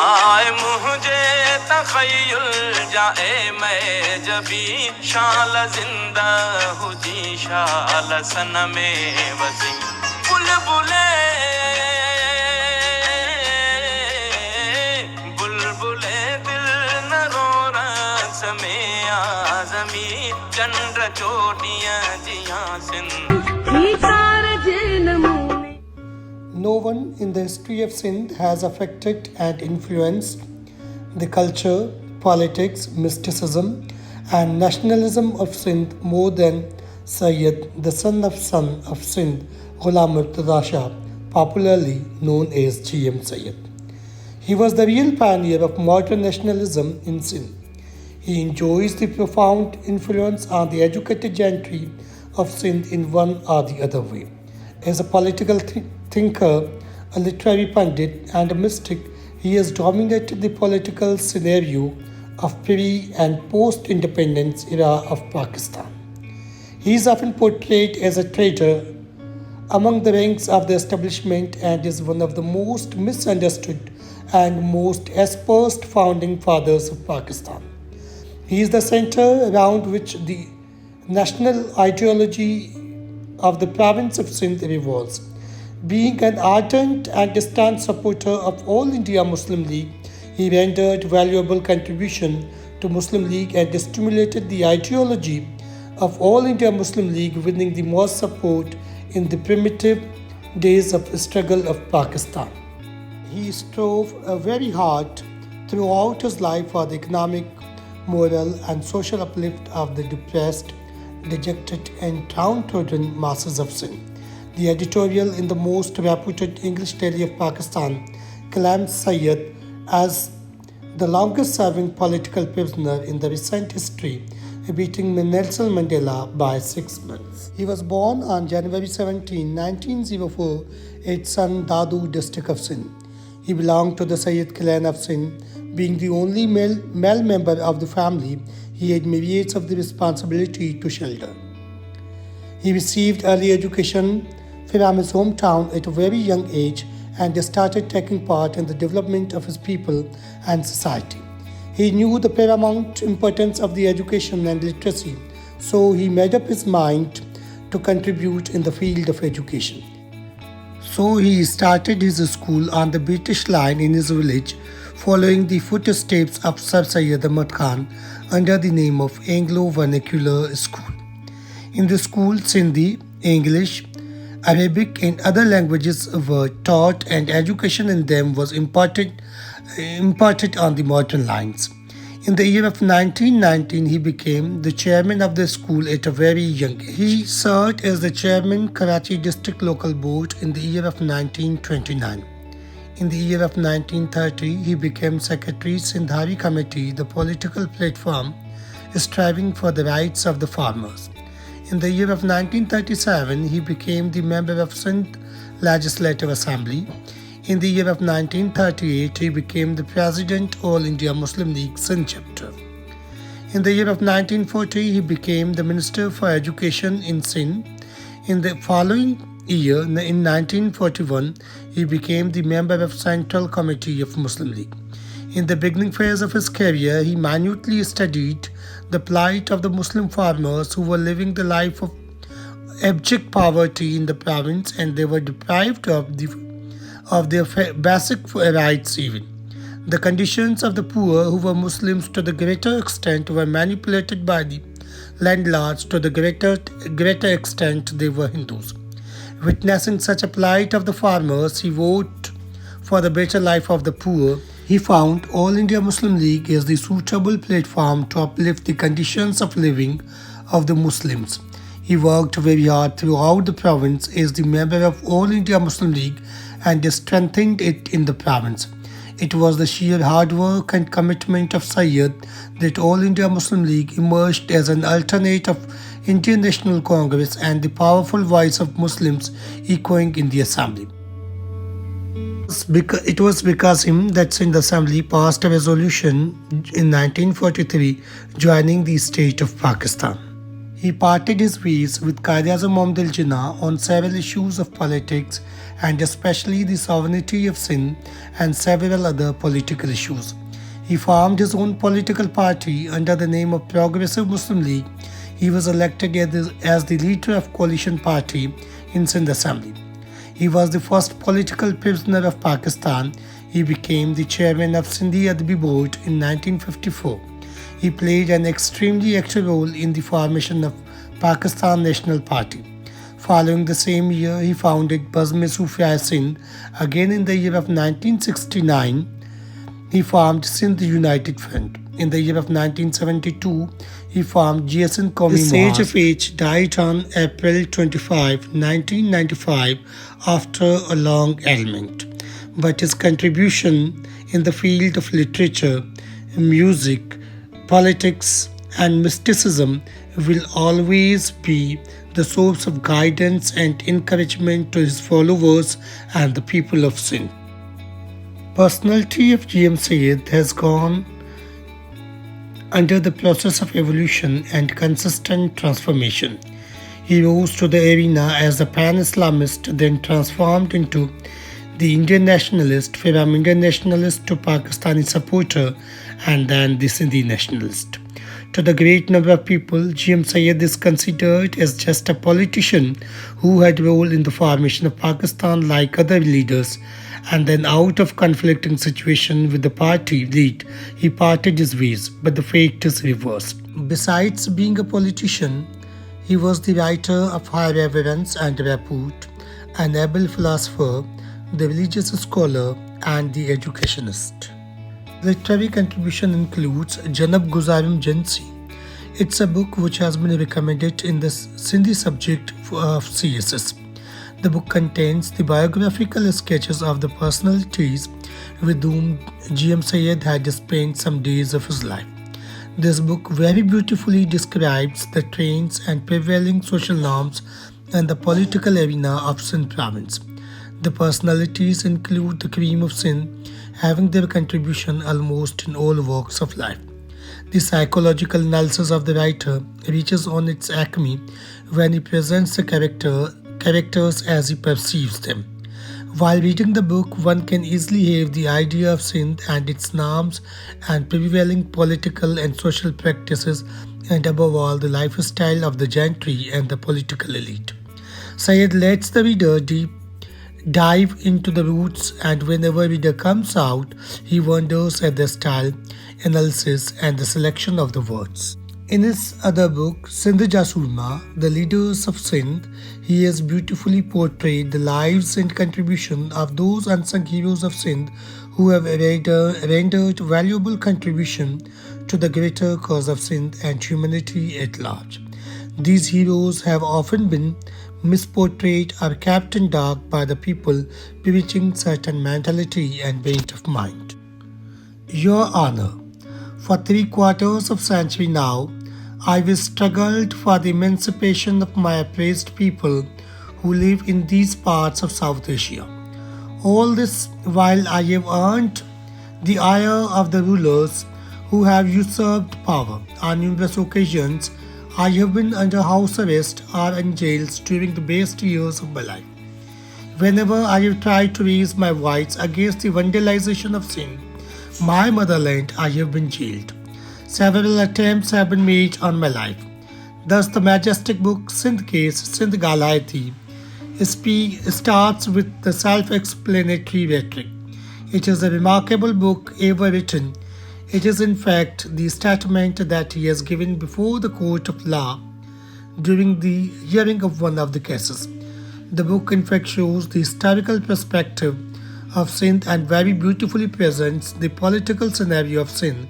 आए मुझे तखय्युल जाए मैं जबी शाल जिंदा हूँ जी शाल सनमे वसी बुलबुले बुलबुले दिल न रो रस में आजमी चंद्र चोटियां जिया Sindh No one in the history of Sindh has affected and influenced the culture, politics, mysticism, and nationalism of Sindh more than Syed, the son of Sindh, Ghulam Murtada Shah, popularly known as G.M. Syed. He was the real pioneer of modern nationalism in Sindh. He enjoys the profound influence on the educated gentry of Sindh in one or the other way. As a political thinker, a literary pundit, and a mystic, he has dominated the political scenario of pre and post-independence era of Pakistan. He is often portrayed as a traitor among the ranks of the establishment and is one of the most misunderstood and most aspersed founding fathers of Pakistan. He is the center around which the national ideology of the province of Sindh revolves. Being an ardent and distant supporter of All India Muslim League, he rendered valuable contribution to Muslim League and stimulated the ideology of All India Muslim League, winning the most support in the primitive days of struggle of Pakistan. He strove very hard throughout his life for the economic, moral, and social uplift of the depressed, dejected, and downtrodden masses of Sindh. The editorial in the most reputed English daily of Pakistan claims Syed as the longest serving political prisoner in the recent history, beating Nelson Mandela by 6 months. He was born on January 17, 1904 at Sandadu district of Sindh. He belonged to the Syed clan of Sindh. Being the only male member of the family, he had myriads of the responsibility to shelter. He received early education from his hometown at a very young age and started taking part in the development of his people and society. He knew the paramount importance of the education and literacy, so he made up his mind to contribute in the field of education. So he started his school on the British line in his village, following the footsteps of Sir Syed Ahmad Khan under the name of Anglo Vernacular School. In the school, Sindhi, English, Arabic, and other languages were taught, and education in them was imparted on the modern lines. In the year of 1919, he became the chairman of the school at a very young age. He served as the chairman Karachi District Local Board in the year of 1929. In the year of 1930, he became Secretary Sindhari Committee, the political platform striving for the rights of the farmers. In the year of 1937, he became the member of Sindh Legislative Assembly. In the year of 1938, he became the President All India Muslim League Sindh chapter. In the year of 1940, he became the Minister for Education in Sindh. In the following year, in 1941, he became the member of Central Committee of Muslim League. In the beginning phase of his career, he minutely studied the plight of the Muslim farmers who were living the life of abject poverty in the province, and they were deprived of their basic rights even. The conditions of the poor who were Muslims to the greater extent were manipulated by the landlords to the greater extent they were Hindus. Witnessing such a plight of the farmers, he vowed for the better life of the poor. He found All India Muslim League as the suitable platform to uplift the conditions of living of the Muslims. He worked very hard throughout the province as the member of All India Muslim League and strengthened it in the province. It was the sheer hard work and commitment of Syed that All India Muslim League emerged as an alternate of Indian National Congress and the powerful voice of Muslims echoing in the assembly. It was because him that Sindh Assembly passed a resolution in 1943 joining the state of Pakistan. He parted his ways with Qaid-e-Azam Muhammad al-Jinnah on several issues of politics and especially the sovereignty of Sindh and several other political issues. He formed his own political party under the name of Progressive Muslim League. He was elected as the leader of coalition party in Sindh Assembly. He was the first political prisoner of Pakistan. He became the chairman of Sindhi Adbi Board in 1954. He played an extremely active role in the formation of Pakistan National Party. Following the same year, he founded Bazm-e-Sufia Sindh. Again in the year of 1969, he formed Sindh United Front. In the year of 1972, he formed GSN Qawmi Mohas. The Sage of Age died on April 25, 1995 after a long ailment. But his contribution in the field of literature, music, politics and mysticism will always be the source of guidance and encouragement to his followers and the people of Sindh. Personality of GM Syed has gone under the process of evolution and consistent transformation. He rose to the arena as a pan-Islamist, then transformed into the Indian nationalist, from Indian nationalist to Pakistani supporter, and then the Sindhi nationalist. To the great number of people, GM Syed is considered as just a politician who had role in the formation of Pakistan like other leaders, and then out of conflicting situation with the party lead, he parted his ways, but the fate is reversed. Besides being a politician, he was the writer of high reverence and repute, an able philosopher, the religious scholar, and the educationist. Literary contribution includes Janab Guzarim Jansi. It's a book which has been recommended in the Sindhi subject of CSS. The book contains the biographical sketches of the personalities with whom GM Syed had spent some days of his life. This book very beautifully describes the trends and prevailing social norms and the political arena of Sindh province. The personalities include the cream of Sindh, having their contribution almost in all walks of life. The psychological analysis of the writer reaches on its acme when he presents the characters as he perceives them. While reading the book, one can easily have the idea of Sindh and its norms and prevailing political and social practices, and above all the lifestyle of the gentry and the political elite. Syed lets the reader dive into the roots, and whenever reader comes out, he wonders at the style, analysis and the selection of the words. In his other book, Sindh Jasurma, The Leaders of Sindh, he has beautifully portrayed the lives and contribution of those unsung heroes of Sindh who have rendered valuable contribution to the greater cause of Sindh and humanity at large. These heroes have often been misportrayed or kept in dark by the people preaching certain mentality and bent of mind. Your Honor, for 3/4 of a century now, I have struggled for the emancipation of my oppressed people who live in these parts of South Asia. All this while I have earned the ire of the rulers who have usurped power. On numerous occasions, I have been under house arrest or in jails during the best years of my life. Whenever I have tried to raise my voice against the vandalization of Sindh, my motherland, I have been jailed. Several attempts have been made on my life. Thus, the majestic book Sindh Case, Sindh Galayati starts with the self-explanatory rhetoric. It is a remarkable book ever written. It is in fact the statement that he has given before the court of law during the hearing of one of the cases. The book in fact shows the historical perspective of Sindh and very beautifully presents the political scenario of Sindh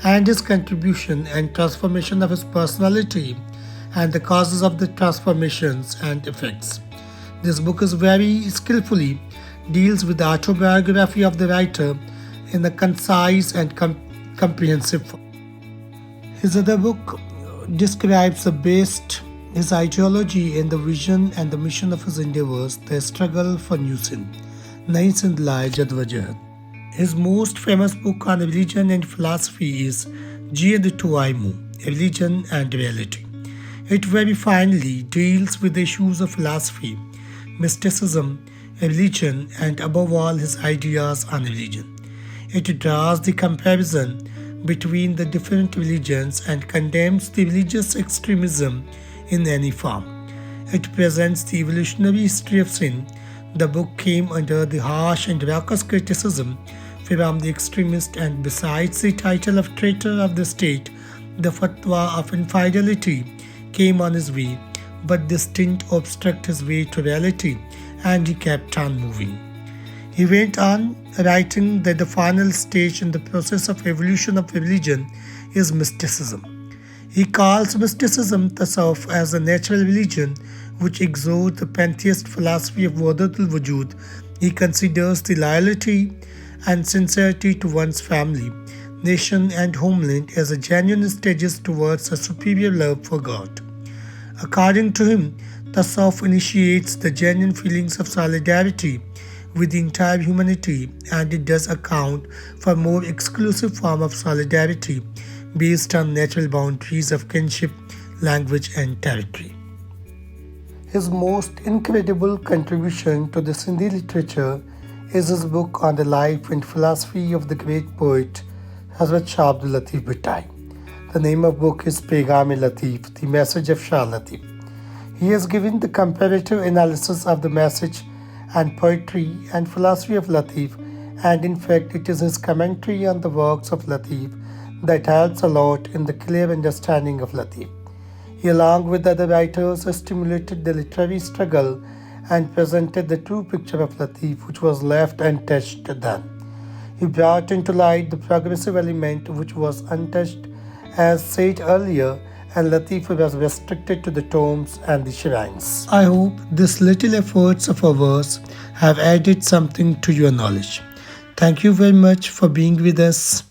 and his contribution and transformation of his personality and the causes of the transformations and effects. This book is very skillfully deals with the autobiography of the writer in a concise and comprehensive form. His other book describes the best his ideology and the vision and the mission of his endeavors, the struggle for New Sindh, Nai Sindh Lai Jadwajahat. His most famous book on religion and philosophy is Jiyad to Aimu, Religion and Reality. It very finely deals with the issues of philosophy, mysticism, religion, and above all his ideas on religion. It draws the comparison between the different religions and condemns the religious extremism in any form. It presents the evolutionary history of sin. The book came under the harsh and raucous criticism from the extremist, and besides the title of traitor of the state, the fatwa of infidelity came on his way, but this didn't obstruct his way to reality, and he kept on moving. He went on writing that the final stage in the process of evolution of religion is mysticism. He calls mysticism tasawwuf as a natural religion which exalts the pantheist philosophy of Wahdatul Wujud. He considers the loyalty and sincerity to one's family, nation, and homeland as a genuine stages towards a superior love for God. According to him, tasawwuf initiates the genuine feelings of solidarity with the entire humanity, and it does account for more exclusive form of solidarity based on natural boundaries of kinship, language, and territory. His most incredible contribution to the Sindhi literature is his book on the life and philosophy of the great poet Hazrat Shah Abdul Latif Bhittai. The name of the book is Paigam-e-Latif, The Message of Shah Latif. He has given the comparative analysis of the message and poetry and philosophy of Latif, and in fact it is his commentary on the works of Latif that helps a lot in the clear understanding of Latif. He, along with other writers, stimulated the literary struggle and presented the true picture of Latif, which was left untouched then. He brought into light the progressive element which was untouched, as said earlier, and Latif was restricted to the tombs and the shrines. I hope these little efforts of ours have added something to your knowledge. Thank you very much for being with us.